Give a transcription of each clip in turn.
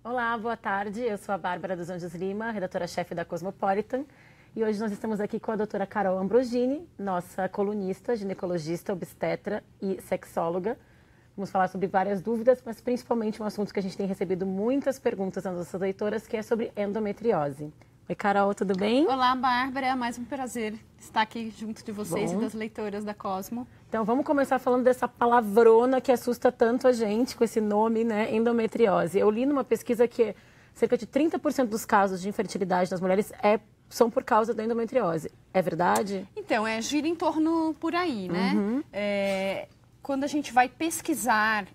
Olá, boa tarde. Eu sou a Bárbara dos Anjos Lima, redatora-chefe da Cosmopolitan. E hoje nós estamos aqui com a doutora Carol Ambrosini, nossa colunista, ginecologista, obstetra e sexóloga. Vamos falar sobre várias dúvidas, mas principalmente um assunto que a gente tem recebido muitas perguntas das nossas leitoras, que é sobre endometriose. Oi, Carol, tudo bem? Olá, Bárbara. É mais um prazer estar aqui junto de vocês e das leitoras da Cosmo. Então, vamos começar falando dessa palavrona que assusta tanto a gente com esse nome, né, endometriose. Eu li numa pesquisa que cerca de 30% dos casos de infertilidade nas mulheres são por causa da endometriose. É verdade? Então, gira em torno por aí, né? Quando a gente vai pesquisar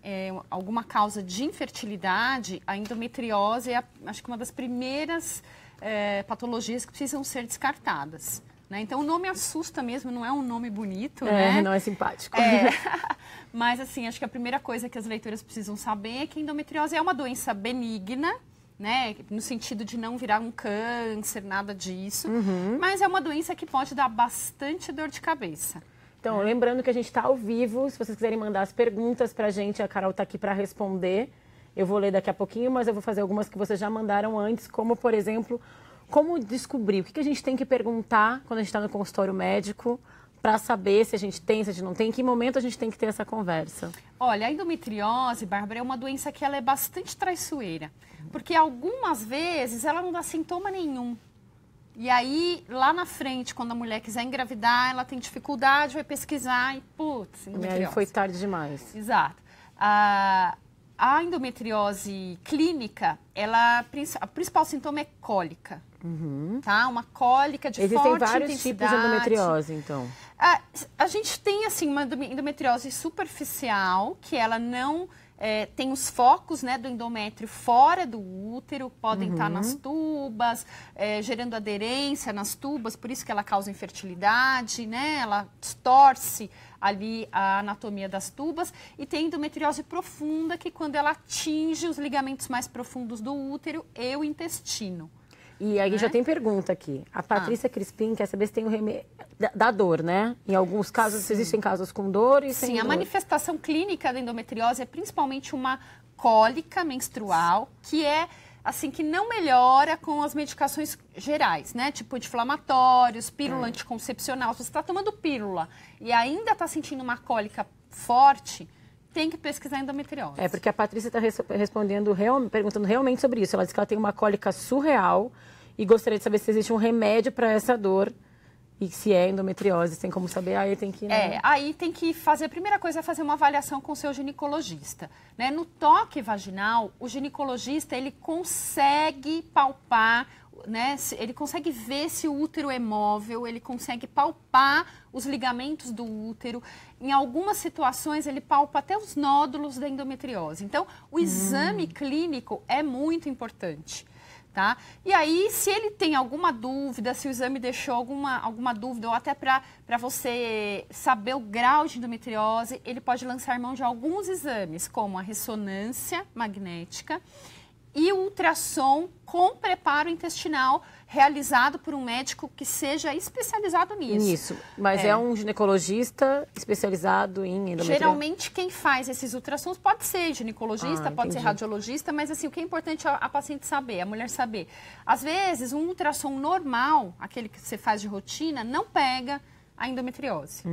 alguma causa de infertilidade, a endometriose é, acho que uma das primeiras patologias que precisam ser descartadas. Né? Então, o nome assusta mesmo, não é um nome bonito, né? Não é simpático. Mas, assim, acho que a primeira coisa que as leitoras precisam saber é que a endometriose é uma doença benigna, né? No sentido de não virar um câncer, nada disso. Mas é uma doença que pode dar bastante dor de cabeça. Então, lembrando que a gente está ao vivo, se vocês quiserem mandar as perguntas para a gente, a Carol está aqui para responder. Eu vou ler daqui a pouquinho, mas eu vou fazer algumas que vocês já mandaram antes, como, por exemplo, como descobrir, o que a gente tem que perguntar quando a gente está no consultório médico para saber se a gente tem, se a gente não tem, em que momento a gente tem que ter essa conversa? Olha, a endometriose, Bárbara, é uma doença que ela é bastante traiçoeira, porque algumas vezes ela não dá sintoma nenhum. E aí, lá na frente, quando a mulher quiser engravidar, ela tem dificuldade, vai pesquisar e, putz, endometriose. E aí foi tarde demais. Exato. A endometriose clínica, o principal sintoma é cólica. Tá? Uma cólica de forte intensidade. Existem vários tipos de endometriose, então. A gente tem, assim, uma endometriose superficial, que ela não tem os focos, né, do endométrio fora do útero, podem estar nas tubas, gerando aderência nas tubas, por isso que ela causa infertilidade, né? Ela distorce ali a anatomia das tubas. E tem endometriose profunda, que quando ela atinge os ligamentos mais profundos do útero e o intestino. E aí já tem pergunta aqui. A Patrícia Crispim quer saber se tem o remédio da dor, né? Em alguns casos, existem casos com dor e sem dor. Sim, a manifestação clínica da endometriose é principalmente uma cólica menstrual, que é assim, que não melhora com as medicações gerais, né? Tipo anti-inflamatórios, pílula anticoncepcional. Se você está tomando pílula e ainda está sentindo uma cólica forte, tem que pesquisar endometriose. Porque a Patrícia está respondendo, perguntando realmente sobre isso. Ela disse que ela tem uma cólica surreal e gostaria de saber se existe um remédio para essa dor. E se é endometriose, tem como saber, aí tem que... Né? Aí tem que fazer, a primeira coisa é fazer uma avaliação com o seu ginecologista. Né? No toque vaginal, o ginecologista, ele consegue palpar, né? Ele consegue ver se o útero é móvel, ele consegue palpar os ligamentos do útero. Em algumas situações, ele palpa até os nódulos da endometriose. Então, o exame clínico é muito importante. Tá? E aí, se ele tem alguma dúvida, se o exame deixou alguma dúvida, ou até para você saber o grau de endometriose, ele pode lançar mão de alguns exames, como a ressonância magnética e o ultrassom com preparo intestinal, realizado por um médico que seja especializado nisso. Mas é um ginecologista especializado em endometriose? Geralmente, quem faz esses ultrassons pode ser ginecologista, pode ser radiologista, mas assim, o que é importante é a paciente saber, a mulher saber. Às vezes, um ultrassom normal, aquele que você faz de rotina, não pega a endometriose.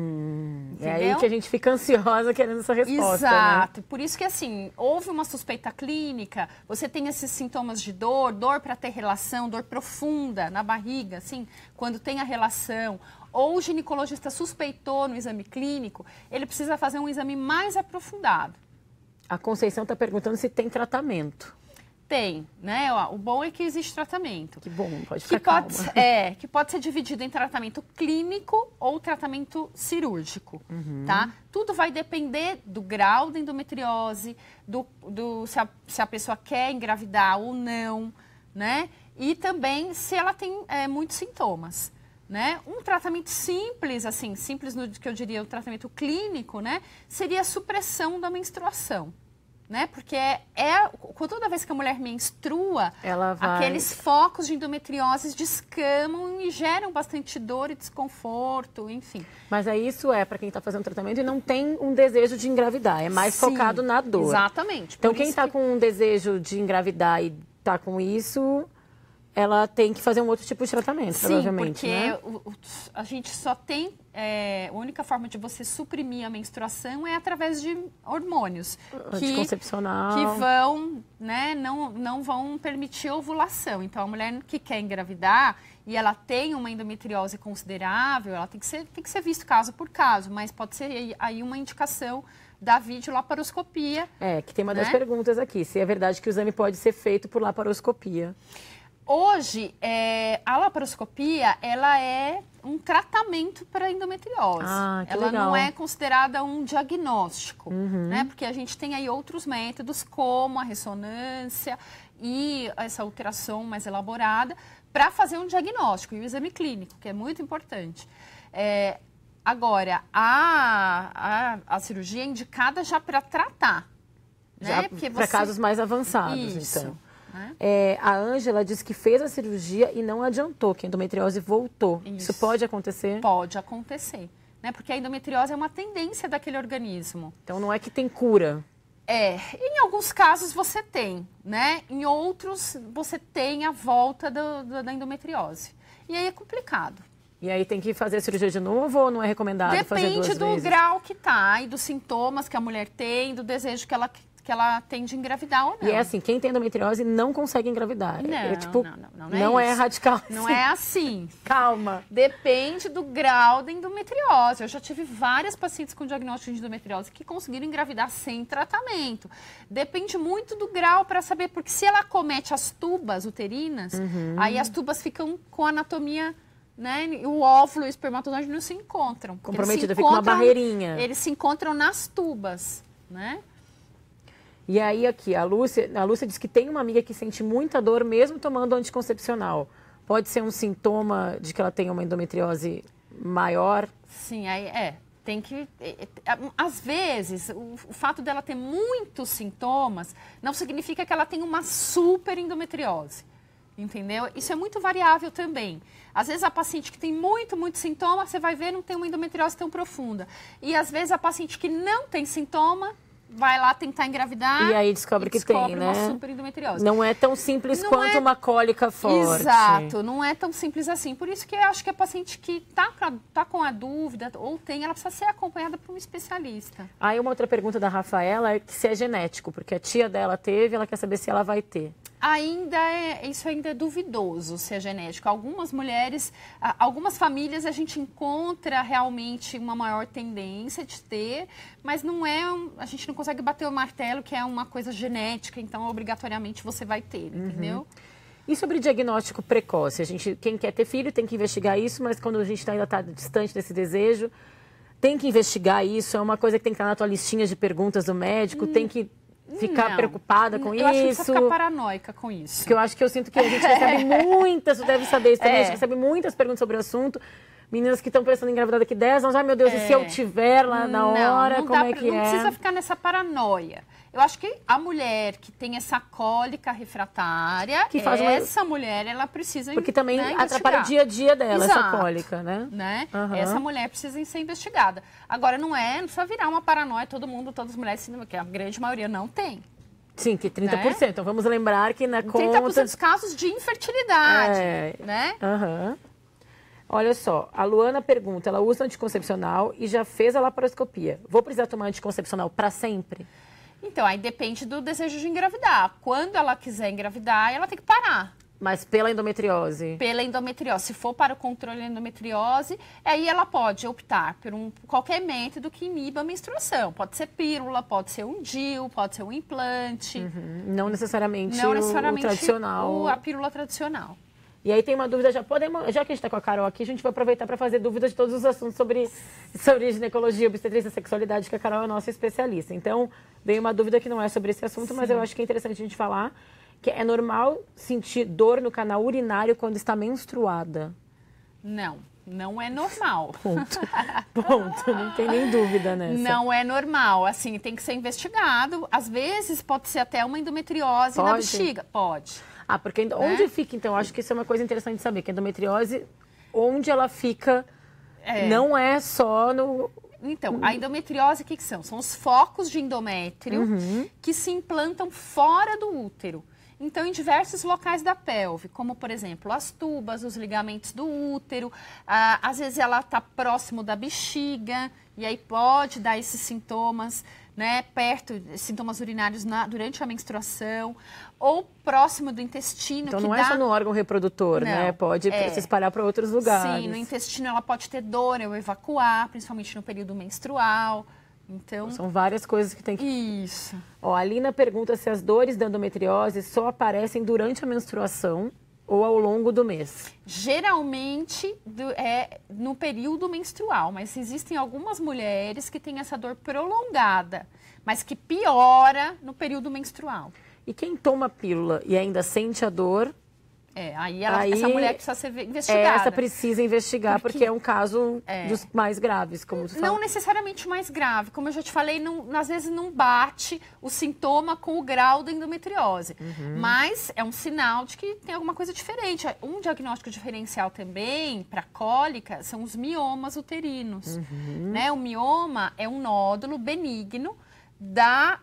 É aí que a gente fica ansiosa querendo essa resposta. Exato. Né? Por isso que, assim, houve uma suspeita clínica, você tem esses sintomas de dor para ter relação, dor profunda na barriga, assim, quando tem a relação, ou o ginecologista suspeitou no exame clínico, ele precisa fazer um exame mais aprofundado. A Conceição está perguntando se tem tratamento. Tem, né? O bom é que existe tratamento. Que bom, pode ficar calma. Que pode ser dividido em tratamento clínico ou tratamento cirúrgico, tá? Tudo vai depender do grau da endometriose, se a pessoa quer engravidar ou não, né? E também se ela tem muitos sintomas, né? Um tratamento simples, assim, simples no que eu diria o tratamento clínico, né? Seria a supressão da menstruação. né? Porque toda vez que a mulher menstrua, ela vai... aqueles focos de endometriose descamam e geram bastante dor e desconforto, enfim. Mas aí isso é para quem está fazendo tratamento e não tem um desejo de engravidar, é mais focado na dor. Exatamente. Então quem está com um desejo de engravidar e está com isso, ela tem que fazer um outro tipo de tratamento, provavelmente, porque né? a gente só tem... a única forma de você suprimir a menstruação é através de hormônios. Anticoncepcional. Que vão, né, não vão permitir a ovulação. Então, a mulher que quer engravidar e ela tem uma endometriose considerável, ela tem que ser visto caso por caso, mas pode ser aí uma indicação da videolaparoscopia. Que tem uma das perguntas aqui, se é verdade que o exame pode ser feito por laparoscopia. Hoje, a laparoscopia, ela é um tratamento para endometriose. Ela legal. não é considerada um diagnóstico, né? Porque a gente tem aí outros métodos, como a ressonância e essa ultrassom mais elaborada, para fazer um diagnóstico e o exame clínico, que é muito importante. Agora, a cirurgia é indicada já para tratar, né? Para casos mais avançados, Isso. então. A Ângela disse que fez a cirurgia e não adiantou, que a endometriose voltou. Isso pode acontecer? Pode acontecer, né? Porque a endometriose é uma tendência daquele organismo. Então não é que tem cura. Em alguns casos você tem, né? Em outros você tem a volta da endometriose. E aí é complicado. E aí tem que fazer a cirurgia de novo ou não é recomendado fazer 2 vezes? Depende do grau que tá e dos sintomas que a mulher tem, do desejo que ela tem de engravidar ou não. E é assim, quem tem endometriose não consegue engravidar. Não é radical. Não é assim. Calma. Depende do grau da endometriose. Eu já tive várias pacientes com diagnóstico de endometriose que conseguiram engravidar sem tratamento. Depende muito do grau para saber, porque se ela acomete as tubas uterinas, aí as tubas ficam com anatomia, né? O óvulo e o espermatozoide não se encontram. Comprometida, fica uma barreirinha. Eles se encontram nas tubas, né? E aí aqui, a Lúcia diz que tem uma amiga que sente muita dor mesmo tomando anticoncepcional. Pode ser um sintoma de que ela tem uma endometriose maior? Sim, aí tem que... Às vezes, o fato dela ter muitos sintomas não significa que ela tem uma super endometriose, entendeu? Isso é muito variável também. Às vezes a paciente que tem muito sintoma, você vai ver, não tem uma endometriose tão profunda. E às vezes a paciente que não tem sintoma, vai lá tentar engravidar e aí descobre que tem, né? Uma super endometriose. Não é tão simples quanto uma cólica forte. Exato, não é tão simples assim. Por isso que eu acho que a paciente que tá com a dúvida ou tem, ela precisa ser acompanhada por um especialista. Aí uma outra pergunta da Rafaela é se é genético, porque a tia dela teve, ela quer saber se ela vai ter. Isso ainda é duvidoso se é genético. Algumas mulheres, algumas famílias a gente encontra realmente uma maior tendência de ter, mas não é, a gente não consegue bater o martelo que é uma coisa genética, então obrigatoriamente você vai ter, entendeu? E sobre diagnóstico precoce? Quem quer ter filho tem que investigar isso, mas quando a gente ainda está distante desse desejo, tem que investigar isso, é uma coisa que tem que estar na tua listinha de perguntas do médico, tem que ficar preocupada com isso. Eu acho que precisa ficar paranoica com isso. Porque eu sinto que a gente recebe muitas, tu deve saber isso também, a gente recebe muitas perguntas sobre o assunto. Meninas que estão pensando em engravidar daqui 10 anos, ai meu Deus, e se eu tiver lá na hora, como é que é? Não precisa ficar nessa paranoia. Eu acho que a mulher que tem essa cólica refratária, essa mulher, ela precisa porque também atrapalha o dia a dia dela, essa cólica, né? Essa mulher precisa ser investigada. Agora, não precisa virar uma paranoia, todas as mulheres, que a grande maioria não tem. Sim, que 30%. Né? Então, vamos lembrar que na conta... 30% dos casos de infertilidade, né? Olha só, a Luana pergunta, ela usa anticoncepcional e já fez a laparoscopia. Vou precisar tomar anticoncepcional para sempre? Então, aí depende do desejo de engravidar. Quando ela quiser engravidar, ela tem que parar. Mas pela endometriose? Pela endometriose. Se for para o controle da endometriose, aí ela pode optar por qualquer método que iniba a menstruação. Pode ser pílula, pode ser um DIU, pode ser um implante. Não necessariamente o tradicional. A pílula tradicional. E aí tem uma dúvida, já que a gente está com a Carol aqui, a gente vai aproveitar para fazer dúvidas de todos os assuntos sobre ginecologia, obstetrícia e sexualidade, que a Carol é a nossa especialista. Então, veio uma dúvida que não é sobre esse assunto, mas eu acho que é interessante a gente falar que é normal sentir dor no canal urinário quando está menstruada. Não. não é normal. Ponto. Ponto, não tem nem dúvida nessa. Não é normal, assim, tem que ser investigado. Às vezes pode ser até uma endometriose na bexiga. Pode. Ah, porque onde fica, então? Acho que isso é uma coisa interessante de saber, que a endometriose, onde ela fica, não é só no... Então, a endometriose, o que são? São os focos de endométrio que se implantam fora do útero. Então, em diversos locais da pelve, como, por exemplo, as tubas, os ligamentos do útero, às vezes ela está próximo da bexiga, e aí pode dar esses sintomas, né, sintomas urinários durante a menstruação, ou próximo do intestino. Então, não é só no órgão reprodutor, né? Pode se espalhar para outros lugares. Sim, no intestino ela pode ter dor ou evacuar, principalmente no período menstrual. Então, são várias coisas que tem que... Isso. Ó, a Alina pergunta se as dores da endometriose só aparecem durante a menstruação ou ao longo do mês. Geralmente no período menstrual, mas existem algumas mulheres que têm essa dor prolongada, mas que piora no período menstrual. E quem toma pílula e ainda sente a dor... Aí essa mulher precisa ser investigada. Essa precisa investigar, porque é um caso dos mais graves, como você fala. Não necessariamente o mais grave. Como eu já te falei, às vezes não bate o sintoma com o grau da endometriose. Mas é um sinal de que tem alguma coisa diferente. Um diagnóstico diferencial também, para cólica, são os miomas uterinos. Né? O mioma é um nódulo benigno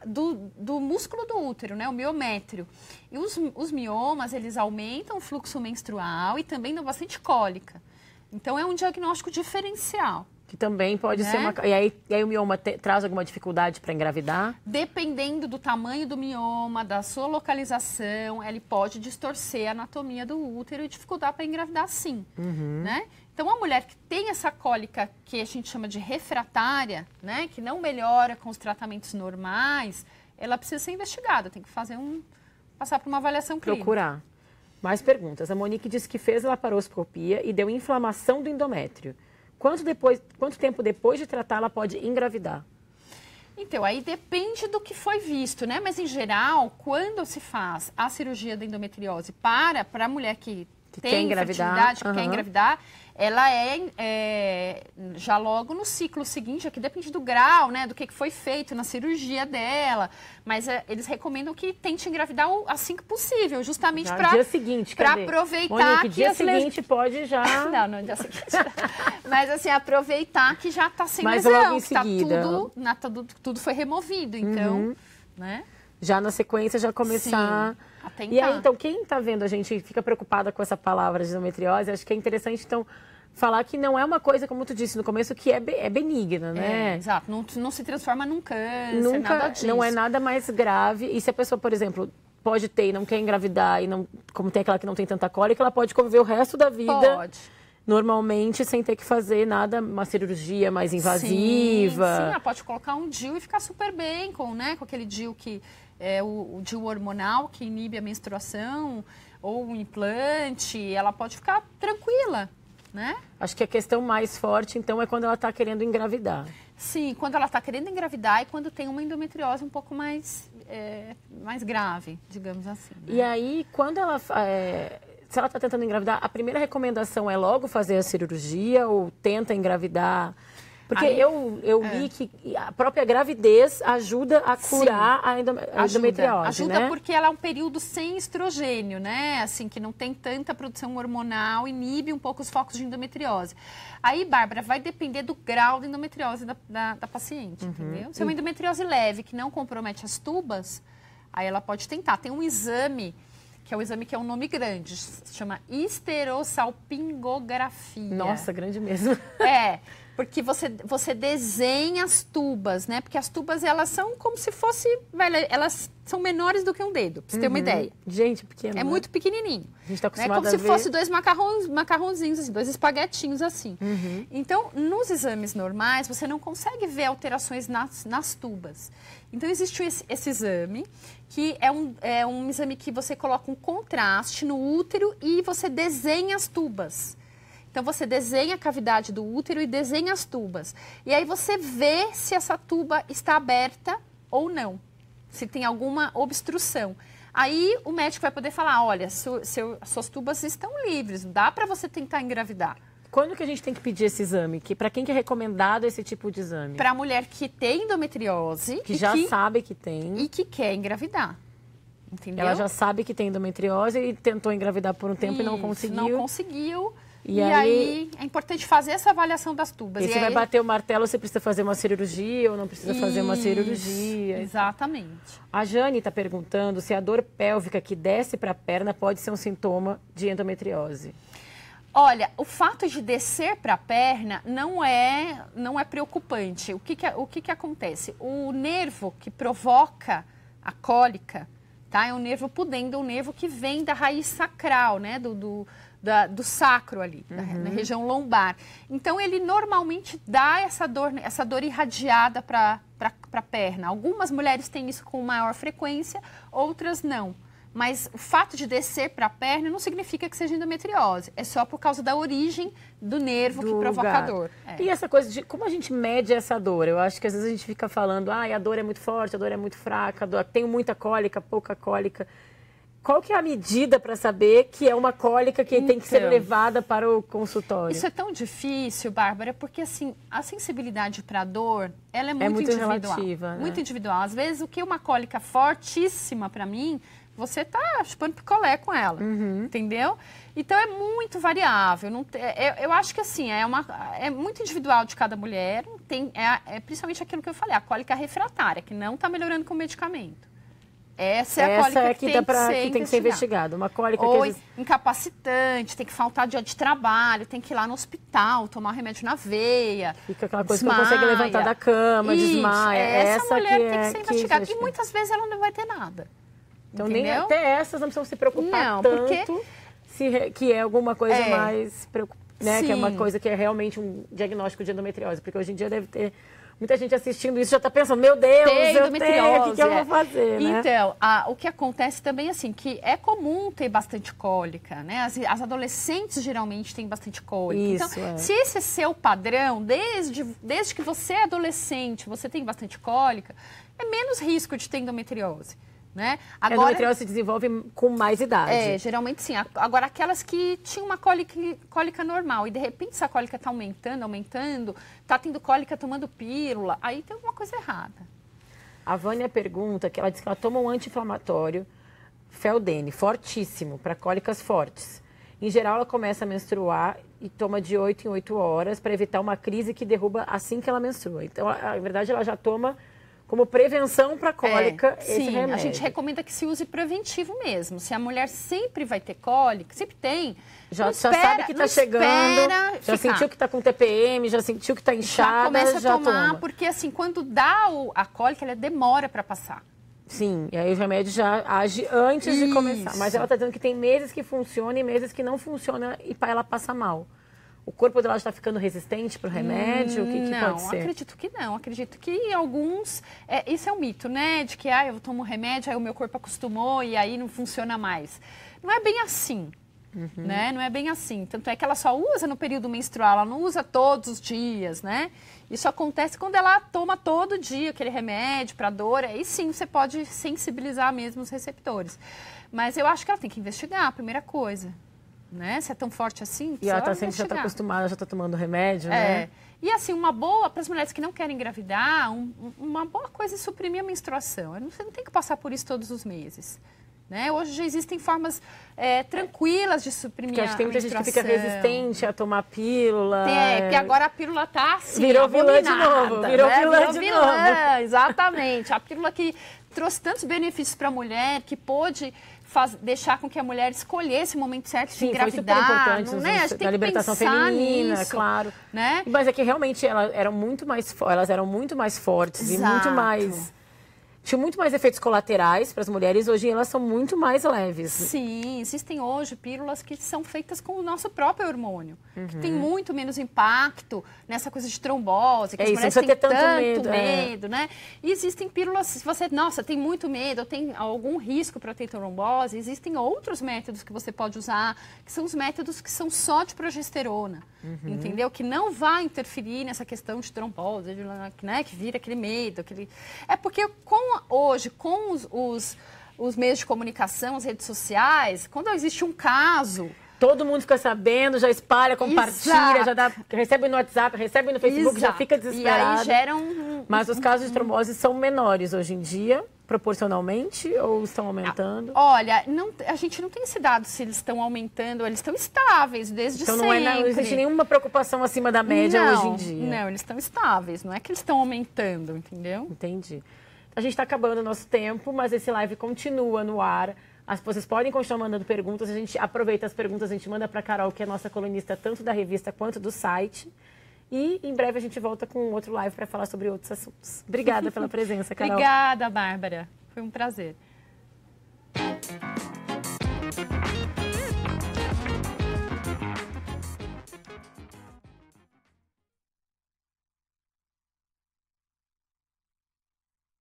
do músculo do útero, né? O miométrio. E os miomas, eles aumentam o fluxo menstrual e também dão bastante cólica. Então, é um diagnóstico diferencial. Que também pode ser uma... E aí o mioma traz alguma dificuldade para engravidar? Dependendo do tamanho do mioma, da sua localização, ele pode distorcer a anatomia do útero e dificultar para engravidar, sim. Né? Então, a mulher que tem essa cólica que a gente chama de refratária, né, que não melhora com os tratamentos normais, ela precisa ser investigada, tem que passar por uma avaliação clínica. Procurar. Mais perguntas. A Monique disse que fez laparoscopia e deu inflamação do endométrio. Quanto tempo depois de tratar ela pode engravidar? Então, aí depende do que foi visto, né? Mas, em geral, quando se faz a cirurgia da endometriose para a mulher que tem fertilidade, que quer engravidar, ela já logo no ciclo seguinte, aqui depende do grau, né, do que foi feito na cirurgia dela, mas eles recomendam que tente engravidar assim que possível, justamente para dia seguinte, para aproveitar. Monique, dia seguinte pode já... Não, dia seguinte. Mas assim, aproveitar que já está sem mas lesão, logo em seguida. Tudo foi removido, então, né? Já na sequência, já começar... Sim, a tentar. E aí, então, quem está vendo a gente fica preocupada com essa palavra de endometriose, acho que é interessante, então, falar que não é uma coisa, como tu disse no começo, que é benigna, né? Exato, não se transforma num câncer, nada disso. Não é nada mais grave. E se a pessoa, por exemplo, pode ter e não quer engravidar, e não, como tem aquela que não tem tanta cólica, ela pode conviver o resto da vida... Pode. Normalmente, sem ter que fazer nada, uma cirurgia mais invasiva. Sim, ela pode colocar um DIU e ficar super bem com aquele DIU que é o DIU hormonal, que inibe a menstruação, ou um implante, ela pode ficar tranquila, né? Acho que a questão mais forte, então, é quando ela está querendo engravidar. Sim, quando ela está querendo engravidar e quando tem uma endometriose um pouco mais grave, digamos assim. Né? E aí, quando ela... se ela está tentando engravidar, a primeira recomendação é logo fazer a cirurgia ou tenta engravidar? Porque eu li que a própria gravidez ajuda a curar a endometriose, Ajuda né? Porque ela é um período sem estrogênio, né? Assim, que não tem tanta produção hormonal, inibe um pouco os focos de endometriose. Aí, Bárbara, vai depender do grau de endometriose da paciente, entendeu? Se é uma endometriose leve, que não compromete as tubas, aí ela pode tentar. Tem um exame... que é um exame que é um nome grande, se chama histerosalpingografia. Nossa, grande mesmo. Porque você desenha as tubas, né? Porque as tubas, elas são como se fosse... elas são menores do que um dedo, pra você ter uma ideia. Gente, pequeno, é muito pequenininho. A gente tá acostumado como se fosse dois macarrãozinhos, assim, dois espaguetinhos, assim. Então, nos exames normais, você não consegue ver alterações nas tubas. Então, existe esse exame, que é um exame que você coloca um contraste no útero e você desenha as tubas. Então, você desenha a cavidade do útero e desenha as tubas. E aí, você vê se essa tuba está aberta ou não. Se tem alguma obstrução. Aí, o médico vai poder falar, olha, suas tubas estão livres, dá para você tentar engravidar. Quando que a gente tem que pedir esse exame? Para quem que é recomendado esse tipo de exame? Para a mulher que tem endometriose. Que já sabe que tem. E que quer engravidar. Entendeu? Ela já sabe que tem endometriose e tentou engravidar por um tempo e não conseguiu. Não conseguiu. E aí é importante fazer essa avaliação das tubas. E se vai bater o martelo, você precisa fazer uma cirurgia ou não precisa fazer uma cirurgia. Exatamente. A Jane está perguntando se a dor pélvica que desce para a perna pode ser um sintoma de endometriose. Olha, o fato de descer para a perna não é preocupante. O que acontece? O nervo que provoca a cólica, tá? É um nervo pudendo, um nervo que vem da raiz sacral, né? Do sacro ali, na região lombar. Então, ele normalmente dá essa dor irradiada para a perna. Algumas mulheres têm isso com maior frequência, outras não. Mas o fato de descer para a perna não significa que seja endometriose. É só por causa da origem do nervo que provoca a dor. E essa coisa de como a gente mede essa dor? Eu acho que às vezes a gente fica falando, a dor é muito forte, a dor é muito fraca, tenho muita cólica, pouca cólica. Qual que é a medida para saber que é uma cólica que tem que ser levada para o consultório? Isso é tão difícil, Bárbara, porque assim, a sensibilidade para a dor, ela é muito individual. Relativa, né? Muito individual. Às vezes, o que é uma cólica fortíssima para mim, você tá chupando picolé com ela, entendeu? Então, é muito variável. Eu acho que assim, é muito individual de cada mulher. É principalmente aquilo que eu falei, a cólica refratária, que não está melhorando com o medicamento. Essa é a cólica que tem que ser investigada. Uma cólica ou que incapacitante, tem que faltar dia de trabalho, tem que ir lá no hospital, tomar remédio na veia. Fica aquela coisa que não consegue levantar da cama, desmaia. Essa mulher tem que ser investigada. E muitas vezes ela não vai ter nada. Então, entendeu? Nem até essas não precisam se preocupar tanto que é alguma coisa mais né? Que é uma coisa que é realmente um diagnóstico de endometriose. Porque hoje em dia deve ter muita gente assistindo isso já está pensando, meu Deus, eu tenho, o que eu vou fazer, né? Então, o que acontece também assim, que é comum ter bastante cólica, né? As adolescentes geralmente têm bastante cólica. Isso, então, se esse é seu padrão, desde que você é adolescente, você tem bastante cólica, é menos risco de ter endometriose. Né? Agora, a endometriose se desenvolve com mais idade. Geralmente sim. Agora, aquelas que tinham uma cólica normal e de repente essa cólica está aumentando, está tendo cólica tomando pílula, aí tem alguma coisa errada. A Vânia pergunta que ela diz que ela toma um anti-inflamatório, Feldene, fortíssimo, para cólicas fortes. Em geral, ela começa a menstruar e toma de 8 em 8 horas para evitar uma crise que derruba assim que ela menstrua. Então, na verdade, ela já toma como prevenção para cólica esse remédio. A gente recomenda que se use preventivo mesmo. Se a mulher sempre vai ter cólica, sempre tem, já sabe que está chegando, já sentiu que está com TPM, já sentiu que está inchada, já começa a tomar, toma. Porque assim, quando dá a cólica, ela demora para passar. Sim, e aí o remédio já age antes de começar. Mas ela está dizendo que tem meses que funciona e meses que não funciona e ela passa mal. O corpo dela está ficando resistente para o remédio? O que pode ser? Não, acredito que não. Acredito que em alguns... isso é um mito, né? De que eu tomo remédio, aí o meu corpo acostumou e aí não funciona mais. Não é bem assim, né? Não é bem assim. Tanto é que ela só usa no período menstrual, ela não usa todos os dias, né? Isso acontece quando ela toma todo dia aquele remédio para dor. Aí sim, você pode sensibilizar mesmo os receptores. Mas eu acho que ela tem que investigar, a primeira coisa. Né? Se é tão forte assim, e ela já está acostumada, já está tomando remédio, né? E assim, uma boa, para as mulheres que não querem engravidar, uma boa coisa é suprimir a menstruação. Você não tem que passar por isso todos os meses. Né? Hoje já existem formas tranquilas de suprimir a menstruação. Porque tem muita gente que fica resistente a tomar pílula. Porque agora a pílula está assim, virou vilã de novo. Virou vilã de novo. Exatamente. A pílula que trouxe tantos benefícios para a mulher, que pôde deixar com que a mulher escolhesse o momento certo de engravidar. Foi super importante, a libertação feminina, nisso, claro. Né? Mas é que realmente elas eram muito mais fortes. Exato. E muito mais... Tinham muito mais efeitos colaterais para as mulheres, hoje elas são muito mais leves. Sim, existem hoje pílulas que são feitas com o nosso próprio hormônio, que tem muito menos impacto nessa coisa de trombose, que as mulheres têm tanto medo, né? E existem pílulas, se você, tem muito medo, ou tem algum risco para ter trombose, existem outros métodos que você pode usar, que são os métodos que são só de progesterona, entendeu? Que não vai interferir nessa questão de trombose, né? Que vira aquele medo, É porque hoje, com os meios de comunicação, as redes sociais, quando existe um caso... todo mundo fica sabendo, já espalha, compartilha, já recebe no WhatsApp, recebe no Facebook, já fica desesperado. E aí gera Mas os casos de trombose são menores hoje em dia, proporcionalmente, ou estão aumentando? Olha, a gente não tem esse dado se eles estão aumentando, eles estão estáveis desde então, sempre. Então não existe nenhuma preocupação acima da média hoje em dia? Não, eles estão estáveis, não é que eles estão aumentando, entendeu? Entendi. A gente está acabando o nosso tempo, mas esse live continua no ar. Vocês podem continuar mandando perguntas, a gente aproveita as perguntas, a gente manda para a Carol, que é nossa colunista tanto da revista quanto do site. E em breve a gente volta com outro live para falar sobre outros assuntos. Obrigada pela presença, Carol. Obrigada, Bárbara. Foi um prazer.